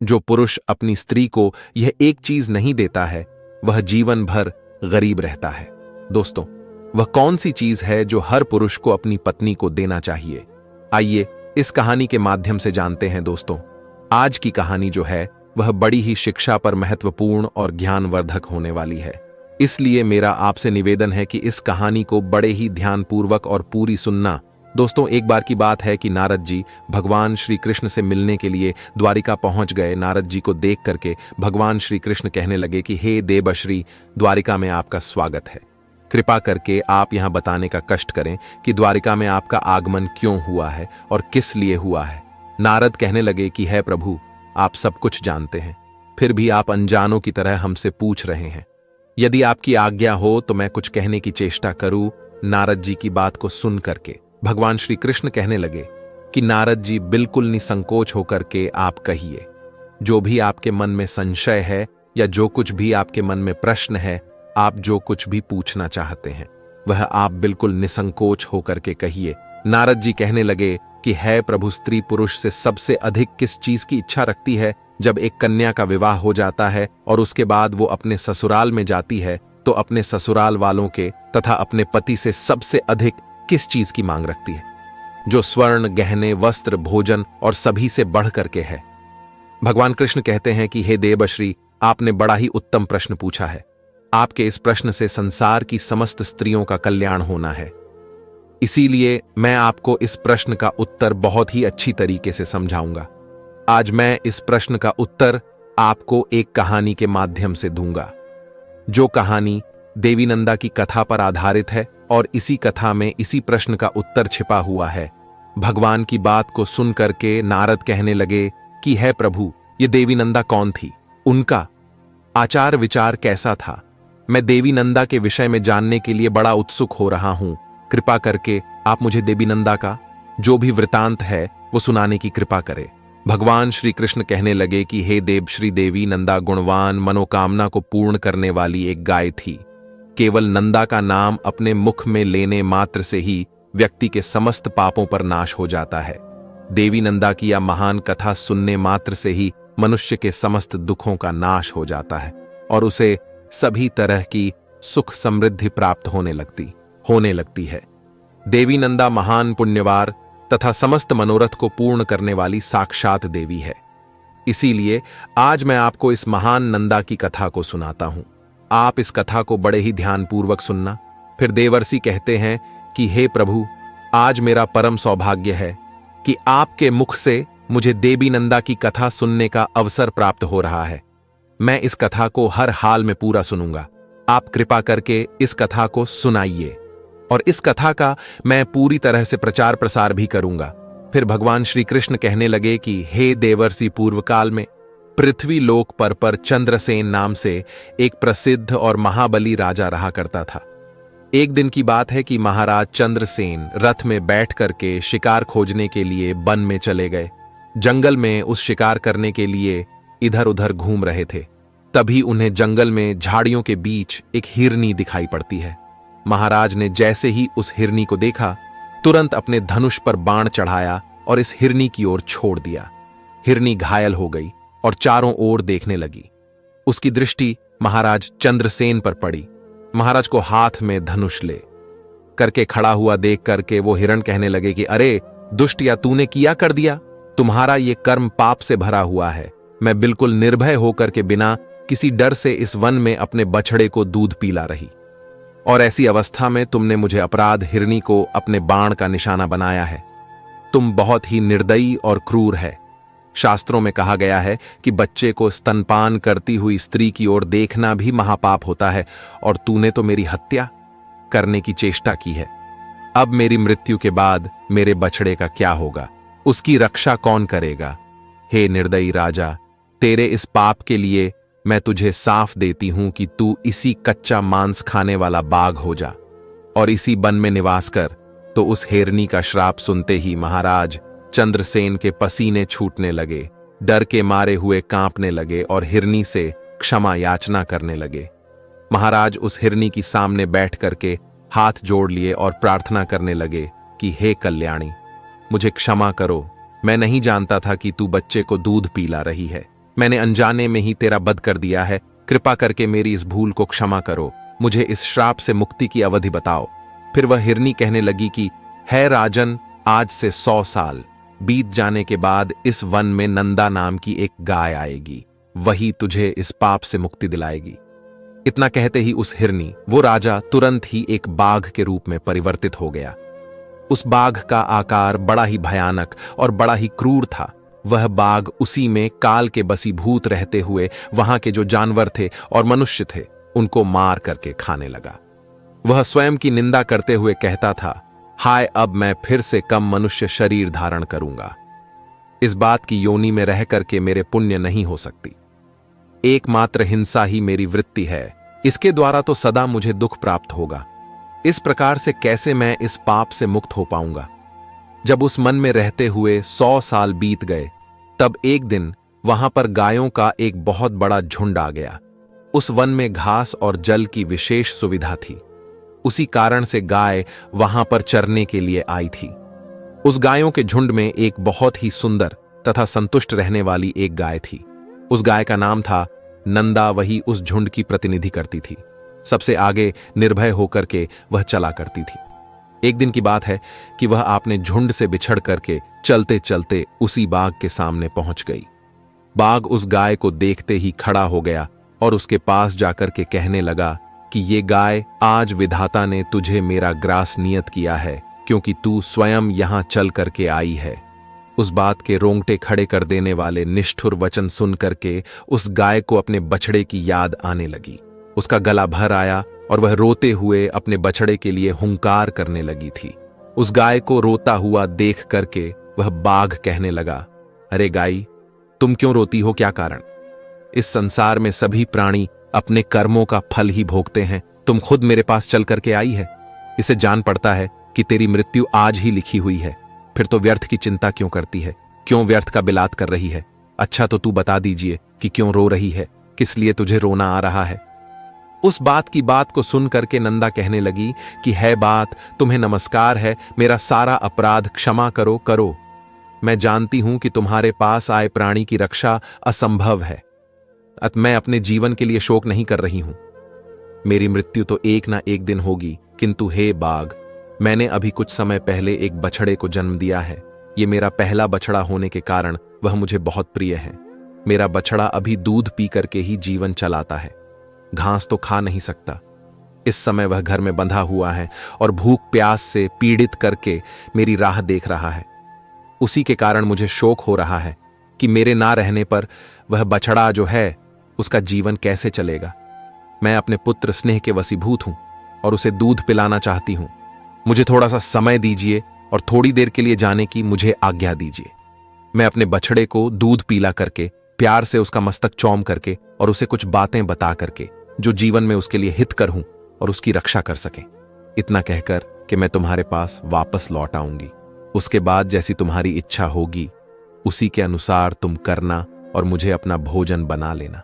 जो पुरुष अपनी स्त्री को यह एक चीज नहीं देता है वह जीवन भर गरीब रहता है। दोस्तों, वह कौन सी चीज है जो हर पुरुष को अपनी पत्नी को देना चाहिए? आइए इस कहानी के माध्यम से जानते हैं। दोस्तों, आज की कहानी जो है वह बड़ी ही शिक्षा पर महत्वपूर्ण और ज्ञानवर्धक होने वाली है। इसलिए मेरा आपसे निवेदन है कि इस कहानी को बड़े ही ध्यानपूर्वक और पूरी सुनना। दोस्तों, एक बार की बात है कि नारद जी भगवान श्री कृष्ण से मिलने के लिए द्वारिका पहुंच गए। नारद जी को देख करके भगवान श्री कृष्ण कहने लगे कि हे देवश्री, द्वारिका में आपका स्वागत है। कृपा करके आप यहां बताने का कष्ट करें कि द्वारिका में आपका आगमन क्यों हुआ है और किस लिए हुआ है। नारद कहने लगे कि हे प्रभु, आप सब कुछ जानते हैं, फिर भी आप अनजानों की तरह हमसे पूछ रहे हैं। यदि आपकी आज्ञा हो तो मैं कुछ कहने की चेष्टा करूं। नारद जी की बात को सुन करके भगवान श्री कृष्ण कहने लगे कि नारद जी, बिल्कुल निसंकोच होकर के आप कहिए। जो भी आपके मन में संशय है या जो कुछ भी आपके मन में प्रश्न है, आप जो कुछ भी पूछना चाहते हैं वह आप बिल्कुल निसंकोच होकर के कहिए। नारद जी कहने लगे कि है प्रभु, स्त्री पुरुष से सबसे अधिक किस चीज की इच्छा रखती है? जब एक कन्या का विवाह हो जाता है और उसके बाद वो अपने ससुराल में जाती है तो अपने ससुराल वालों के तथा अपने पति से सबसे अधिक किस चीज की मांग रखती है? जो स्वर्ण, गहने, वस्त्र, भोजन और सभी से बढ़ करके है। भगवान कृष्ण कहते हैं कि हे देवश्री, आपने बड़ा ही उत्तम प्रश्न पूछा है। आपके इस प्रश्न से संसार की समस्त स्त्रियों का कल्याण होना है। इसीलिए मैं आपको इस प्रश्न का उत्तर बहुत ही अच्छी तरीके से समझाऊंगा। आज मैं इस प्रश्न का उत्तर आपको एक कहानी के माध्यम से दूंगा, जो कहानी देवी नंदा की कथा पर आधारित है और इसी कथा में इसी प्रश्न का उत्तर छिपा हुआ है। भगवान की बात को सुन करके नारद कहने लगे कि हे प्रभु, ये देवी नंदा कौन थी? उनका आचार विचार कैसा था? मैं देवी नंदा के विषय में जानने के लिए बड़ा उत्सुक हो रहा हूं। कृपा करके आप मुझे देवी नंदा का जो भी वृतांत है वो सुनाने की कृपा करें। भगवान श्री कृष्ण कहने लगे कि हे देवश्री, देवी नंदा गुणवान, मनोकामना को पूर्ण करने वाली एक गाय थी। केवल नंदा का नाम अपने मुख में लेने मात्र से ही व्यक्ति के समस्त पापों पर नाश हो जाता है। देवी नंदा की यह महान कथा सुनने मात्र से ही मनुष्य के समस्त दुखों का नाश हो जाता है और उसे सभी तरह की सुख समृद्धि प्राप्त होने लगती है। देवी नंदा महान पुण्यवार तथा समस्त मनोरथ को पूर्ण करने वाली साक्षात देवी है। इसीलिए आज मैं आपको इस महान नंदा की कथा को सुनाता हूं। आप इस कथा को बड़े ही ध्यानपूर्वक सुनना। फिर देवर्षि कहते हैं कि हे प्रभु, आज मेरा परम सौभाग्य है कि आपके मुख से मुझे देवी नंदा की कथा सुनने का अवसर प्राप्त हो रहा है। मैं इस कथा को हर हाल में पूरा सुनूंगा। आप कृपा करके इस कथा को सुनाइए और इस कथा का मैं पूरी तरह से प्रचार प्रसार भी करूंगा। फिर भगवान श्री कृष्ण कहने लगे कि हे देवर्षि, पूर्व काल में पृथ्वी लोक पर चंद्रसेन नाम से एक प्रसिद्ध और महाबली राजा रहा करता था। एक दिन की बात है कि महाराज चंद्रसेन रथ में बैठ करके शिकार खोजने के लिए वन में चले गए। जंगल में उस शिकार करने के लिए इधर उधर घूम रहे थे। तभी उन्हें जंगल में झाड़ियों के बीच एक हिरनी दिखाई पड़ती है। महाराज ने जैसे ही उस हिरनी को देखा, तुरंत अपने धनुष पर बाण चढ़ाया और इस हिरनी की ओर छोड़ दिया। हिरनी घायल हो गई और चारों ओर देखने लगी। उसकी दृष्टि महाराज चंद्रसेन पर पड़ी। महाराज को हाथ में धनुष ले करके खड़ा हुआ देख करके वो हिरण कहने लगे कि अरे दुष्ट, या तूने किया कर दिया? तुम्हारा ये कर्म पाप से भरा हुआ है। मैं बिल्कुल निर्भय होकर के बिना किसी डर से इस वन में अपने बछड़े को दूध पिला रही, और ऐसी अवस्था में तुमने मुझे अपराध हिरनी को अपने बाण का निशाना बनाया है। तुम बहुत ही निर्दयी और क्रूर है। शास्त्रों में कहा गया है कि बच्चे को स्तनपान करती हुई स्त्री की ओर देखना भी महापाप होता है, और तूने तो मेरी हत्या करने की चेष्टा की है। अब मेरी मृत्यु के बाद मेरे बछड़े का क्या होगा? उसकी रक्षा कौन करेगा? हे निर्दयी राजा, तेरे इस पाप के लिए मैं तुझे साफ देती हूं कि तू इसी कच्चा मांस खाने वाला बाघ हो जा और इसी वन में निवास कर। तो उस हिरनी का श्राप सुनते ही महाराज चंद्रसेन के पसीने छूटने लगे, डर के मारे हुए कांपने लगे और हिरनी से क्षमा याचना करने लगे। महाराज उस हिरनी की सामने बैठ करके हाथ जोड़ लिए और प्रार्थना करने लगे कि हे कल्याणी, मुझे क्षमा करो। मैं नहीं जानता था कि तू बच्चे को दूध पिला रही है। मैंने अनजाने में ही तेरा वध कर दिया है। कृपा करके मेरी इस भूल को क्षमा करो। मुझे इस श्राप से मुक्ति की अवधि बताओ। फिर वह हिरनी कहने लगी कि है राजन, आज से 100 साल बीत जाने के बाद इस वन में नंदा नाम की एक गाय आएगी। वही तुझे इस पाप से मुक्ति दिलाएगी। इतना कहते ही उस हिरनी, वो राजा, तुरंत ही एक बाघ के रूप में परिवर्तित हो गया। उस बाघ का आकार बड़ा ही भयानक और बड़ा ही क्रूर था। वह बाघ उसी में काल के बसीभूत रहते हुए वहां के जो जानवर थे और मनुष्य थे उनको मार करके खाने लगा। वह स्वयं की निंदा करते हुए कहता था, हाय, अब मैं फिर से कम मनुष्य शरीर धारण करूंगा। इस बात की योनि में रह करके मेरे पुण्य नहीं हो सकती। एकमात्र हिंसा ही मेरी वृत्ति है। इसके द्वारा तो सदा मुझे दुख प्राप्त होगा। इस प्रकार से कैसे मैं इस पाप से मुक्त हो पाऊंगा। जब उस मन में रहते हुए 100 साल बीत गए, तब एक दिन वहां पर गायों का एक बहुत बड़ा झुंड आ गया। उस वन में घास और जल की विशेष सुविधा थी। उसी कारण से गाय वहां पर चरने के लिए आई थी। उस गायों के झुंड में एक बहुत ही सुंदर तथा संतुष्ट रहने वाली एक गाय थी। उस गाय का नाम था नंदा। वही उस झुंड की प्रतिनिधि करती थी। सबसे आगे निर्भय होकर के वह चला करती थी। एक दिन की बात है कि वह अपने झुंड से बिछड़ करके चलते चलते उसी बाघ के सामने पहुंच गई। बाघ उस गाय को देखते ही खड़ा हो गया और उसके पास जाकर के कहने लगा कि ये गाय, आज विधाता ने तुझे मेरा ग्रास नियत किया है, क्योंकि तू स्वयं यहां चल करके आई है। उस बात के रोंगटे खड़े कर देने वाले निष्ठुर वचन सुन करके उस गाय को अपने बछड़े की याद आने लगी। उसका गला भर आया और वह रोते हुए अपने बछड़े के लिए हुंकार करने लगी थी। उस गाय को रोता हुआ देख करके वह बाघ कहने लगा, अरे गाई, तुम क्यों रोती हो, क्या कारण? इस संसार में सभी प्राणी अपने कर्मों का फल ही भोगते हैं। तुम खुद मेरे पास चल करके आई है। इसे जान पड़ता है कि तेरी मृत्यु आज ही लिखी हुई है। फिर तो व्यर्थ की चिंता क्यों करती है? क्यों व्यर्थ का बिलात कर रही है? अच्छा तो तू बता दीजिए कि क्यों रो रही है, किस लिए तुझे रोना आ रहा है? उस बात की बात को सुन करके नंदा कहने लगी कि है बात, तुम्हें नमस्कार है, मेरा सारा अपराध क्षमा करो करो। मैं जानती हूं कि तुम्हारे पास आए प्राणी की रक्षा असंभव है। मैं अपने जीवन के लिए शोक नहीं कर रही हूं। मेरी मृत्यु तो एक ना एक दिन होगी, किंतु हे बाघ, मैंने अभी कुछ समय पहले एक बछड़े को जन्म दिया है। ये मेरा पहला बछड़ा होने के कारण वह मुझे बहुत प्रिय है। मेरा बछड़ा अभी दूध पी करके ही जीवन चलाता है, घास तो खा नहीं सकता। इस समय वह घर में बंधा हुआ है और भूख प्यास से पीड़ित करके मेरी राह देख रहा है। उसी के कारण मुझे शोक हो रहा है कि मेरे ना रहने पर वह बछड़ा जो है उसका जीवन कैसे चलेगा। मैं अपने पुत्र स्नेह के वशीभूत हूं और उसे दूध पिलाना चाहती हूं। मुझे थोड़ा सा समय दीजिए और थोड़ी देर के लिए जाने की मुझे आज्ञा दीजिए। मैं अपने बछड़े को दूध पीला करके, प्यार से उसका मस्तक चौम करके और उसे कुछ बातें बता करके जो जीवन में उसके लिए हितकर हूं और उसकी रक्षा कर सके। इतना कहकर कि मैं तुम्हारे पास वापस लौट आऊंगी। उसके बाद जैसी तुम्हारी इच्छा होगी उसी के अनुसार तुम करना और मुझे अपना भोजन बना लेना।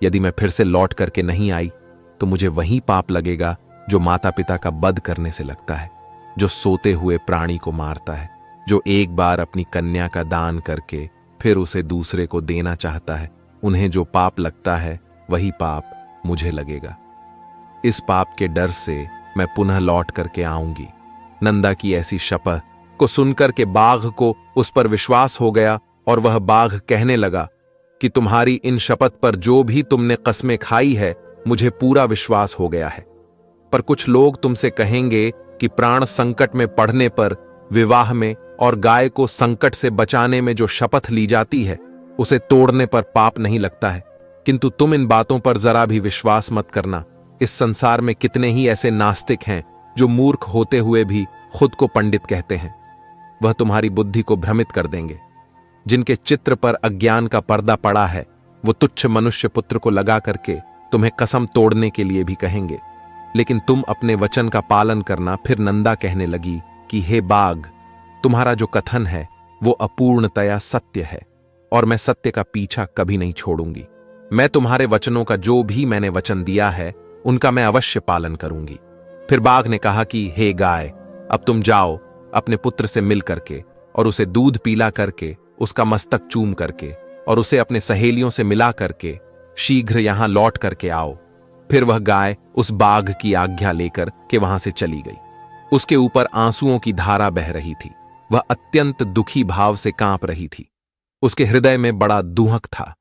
यदि मैं फिर से लौट करके नहीं आई तो मुझे वही पाप लगेगा जो माता पिता का वध करने से लगता है, जो सोते हुए प्राणी को मारता है, जो एक बार अपनी कन्या का दान करके फिर उसे दूसरे को देना चाहता है। उन्हें जो पाप लगता है वही पाप मुझे लगेगा। इस पाप के डर से मैं पुनः लौट करके आऊंगी। नंदा की ऐसी शपथ को सुनकर के बाघ को उस पर विश्वास हो गया और वह बाघ कहने लगा कि तुम्हारी इन शपथ पर जो भी तुमने कस्में खाई है मुझे पूरा विश्वास हो गया है। पर कुछ लोग तुमसे कहेंगे कि प्राण संकट में पड़ने पर विवाह में और गाय को संकट से बचाने में जो शपथ ली जाती है उसे तोड़ने पर पाप नहीं लगता है। किंतु तुम इन बातों पर जरा भी विश्वास मत करना। इस संसार में कितने ही ऐसे नास्तिक हैं जो मूर्ख होते हुए भी खुद को पंडित कहते हैं। वह तुम्हारी बुद्धि को भ्रमित कर देंगे। जिनके चित्र पर अज्ञान का पर्दा पड़ा है वो तुच्छ मनुष्य पुत्र को लगा करके तुम्हें कसम तोड़ने के लिए भी कहेंगे, लेकिन तुम अपने वचन का पालन करना। फिर नंदा कहने लगी कि हे बाघ, तुम्हारा जो कथन है वो अपूर्णतया सत्य है और मैं सत्य का पीछा कभी नहीं छोड़ूंगी। मैं तुम्हारे वचनों का जो भी मैंने वचन दिया है उनका मैं अवश्य पालन करूंगी। फिर बाघ ने कहा कि हे गाय, अब तुम जाओ अपने पुत्र से मिल करके और उसे दूध पीला करके, उसका मस्तक चूम करके और उसे अपने सहेलियों से मिला करके शीघ्र यहां लौट करके आओ। फिर वह गाय उस बाघ की आज्ञा लेकर के वहां से चली गई। उसके ऊपर आंसुओं की धारा बह रही थी। वह अत्यंत दुखी भाव से कांप रही थी। उसके हृदय में बड़ा दुहक था।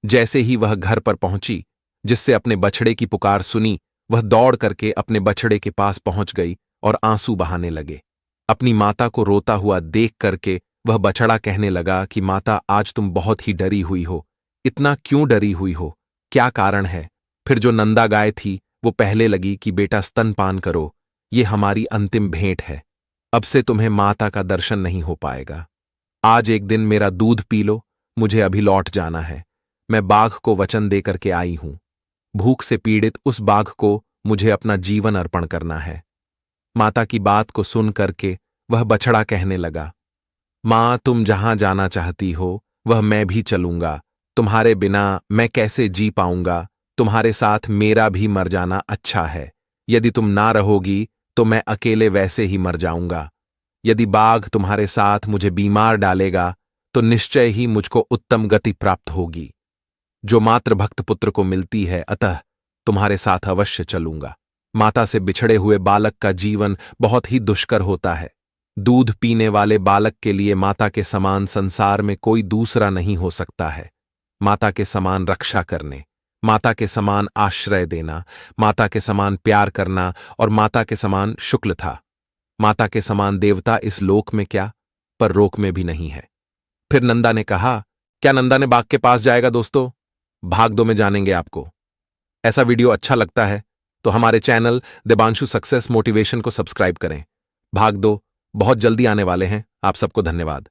जैसे ही वह घर पर पहुंची, जिससे अपने बछड़े की पुकार सुनी, वह दौड़ करके अपने बछड़े के पास पहुंच गई और आंसू बहाने लगे। अपनी माता को रोता हुआ देख करके वह बछड़ा कहने लगा कि माता, आज तुम बहुत ही डरी हुई हो। इतना क्यों डरी हुई हो? क्या कारण है? फिर जो नंदा गाय थी वो पहले लगी कि बेटा स्तनपान करो, ये हमारी अंतिम भेंट है। अब से तुम्हें माता का दर्शन नहीं हो पाएगा। आज एक दिन मेरा दूध पी लो, मुझे अभी लौट जाना है। मैं बाघ को वचन दे करके आई हूं। भूख से पीड़ित उस बाघ को मुझे अपना जीवन अर्पण करना है। माता की बात को सुन करके वह बछड़ा कहने लगा, मां, तुम जहां जाना चाहती हो वह मैं भी चलूंगा। तुम्हारे बिना मैं कैसे जी पाऊंगा? तुम्हारे साथ मेरा भी मर जाना अच्छा है। यदि तुम ना रहोगी तो मैं अकेले वैसे ही मर जाऊंगा। यदि बाघ तुम्हारे साथ मुझे बीमार डालेगा तो निश्चय ही मुझको उत्तम गति प्राप्त होगी, जो मात्र भक्त पुत्र को मिलती है। अतः तुम्हारे साथ अवश्य चलूंगा। माता से बिछड़े हुए बालक का जीवन बहुत ही दुष्कर होता है। दूध पीने वाले बालक के लिए माता के समान संसार में कोई दूसरा नहीं हो सकता है। माता के समान रक्षा करने, माता के समान आश्रय देना, माता के समान प्यार करना और माता के समान शुक्ल था। माता के समान देवता इस लोक में क्या, पर रोक में भी नहीं है। फिर नंदा ने कहा, क्या नंदा ने बाघ के पास जाएगा? दोस्तों, भाग 2 में जानेंगे आपको। ऐसा वीडियो अच्छा लगता है तो हमारे चैनल दिबांशु सक्सेस मोटिवेशन को सब्सक्राइब करें। भाग 2 बहुत जल्दी आने वाले हैं। आप सबको धन्यवाद।